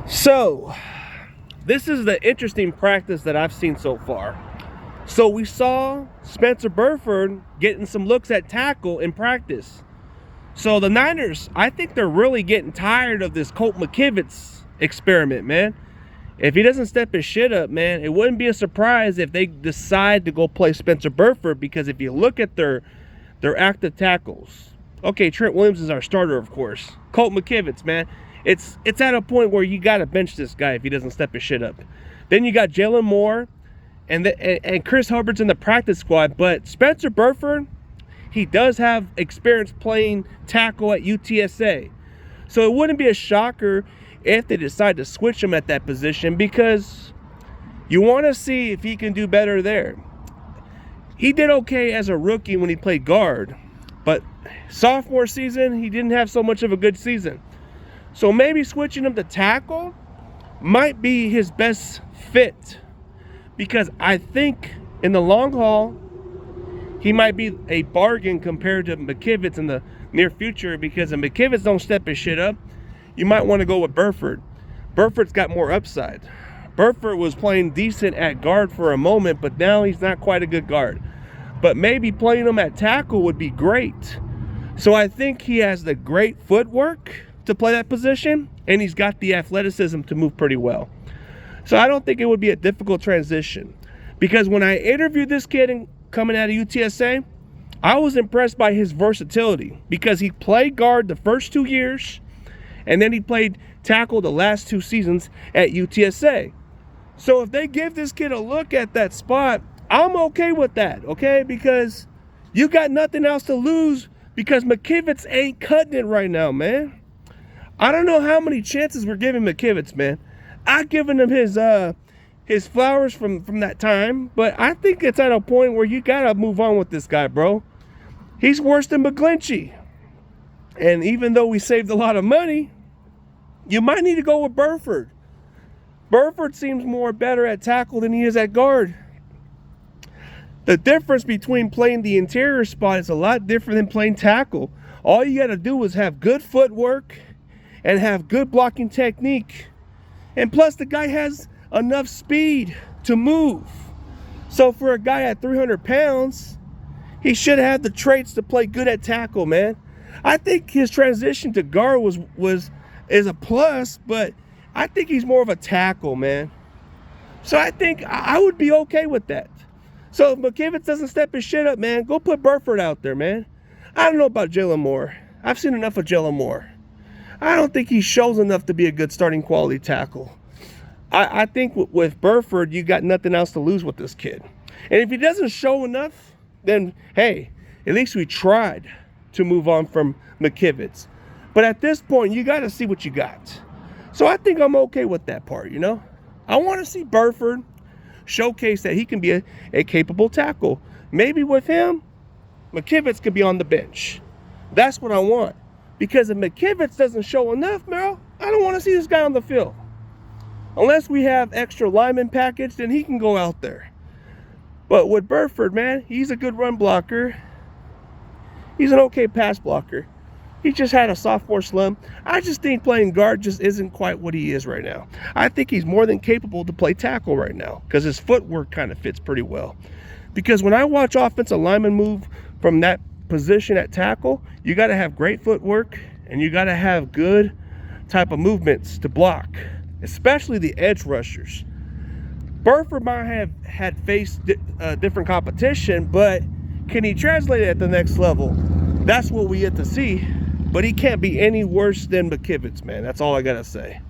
So, this is the interesting practice that I've seen so far. So we saw Spencer Burford getting some looks at tackle in practice. So the Niners, I think they're really getting tired of this Colt McKivitz experiment, man. If he doesn't step his shit up, man, it wouldn't be a surprise if they decide to go play Spencer Burford, because if you look at their active tackles, okay, Trent Williams is our starter, of course. Colt McKivitz, man, it's at a point where you got to bench this guy if he doesn't step his shit up. Then you got Jalen Moore and Chris Hubbard's in the practice squad, but Spencer Burford, he does have experience playing tackle at UTSA. So it wouldn't be a shocker if they decide to switch him at that position, because you want to see if he can do better there. He did okay as a rookie when he played guard, but sophomore season, he didn't have so much of a good season. So maybe switching him to tackle might be his best fit, because I think in the long haul, he might be a bargain compared to McKivitz in the near future, because if McKivitz don't step his shit up, you might want to go with Burford. Burford's got more upside. Burford was playing decent at guard for a moment, but now he's not quite a good guard. But maybe playing him at tackle would be great. So I think he has the great footwork to play that position, and he's got the athleticism to move pretty well. So I don't think it would be a difficult transition, because when I interviewed this kid coming out of UTSA, I was impressed by his versatility, because he played guard the first 2 years, and then he played tackle the last 2 seasons at UTSA. So if they give this kid a look at that spot, I'm okay with that, okay? Because you got nothing else to lose, because McKivitz ain't cutting it right now, man. I don't know how many chances we're giving McKivitz, man. I've given him his flowers from that time, but I think it's at a point where you got to move on with this guy, bro. He's worse than McGlinchey. And even though we saved a lot of money, you might need to go with Burford. Burford seems more better at tackle than he is at guard. The difference between playing the interior spot is a lot different than playing tackle. All you got to do is have good footwork and have good blocking technique. And plus, the guy has enough speed to move. So for a guy at 300 pounds, he should have the traits to play good at tackle, man. I think his transition to guard is a plus, but I think he's more of a tackle, man. So I think I would be okay with that. So if McKivitz doesn't step his shit up, man, go put Burford out there, man. I don't know about Jalen Moore. I've seen enough of Jalen Moore. I don't think he shows enough to be a good starting quality tackle. I think with Burford, you got nothing else to lose with this kid. And if he doesn't show enough, then, hey, at least we tried to move on from McKivitz. But at this point, you got to see what you got. So I think I'm okay with that part, you know. I want to see Burford showcase that he can be a capable tackle. Maybe with him, McKivitz could be on the bench. That's what I want. Because if McKivitz doesn't show enough, Merrill, I don't want to see this guy on the field. Unless we have extra lineman package, then he can go out there. But with Burford, man, he's a good run blocker. He's an okay pass blocker. He just had a sophomore slump. I just think playing guard just isn't quite what he is right now. I think he's more than capable to play tackle right now, because his footwork kind of fits pretty well. Because when I watch offensive linemen move from that position at tackle, you got to have great footwork, and you got to have good type of movements to block, especially the edge rushers. Burford might have had faced different competition, but can he translate it at the next level? That's what we get to see. But he can't be any worse than McKivitz, man. That's all I got to say.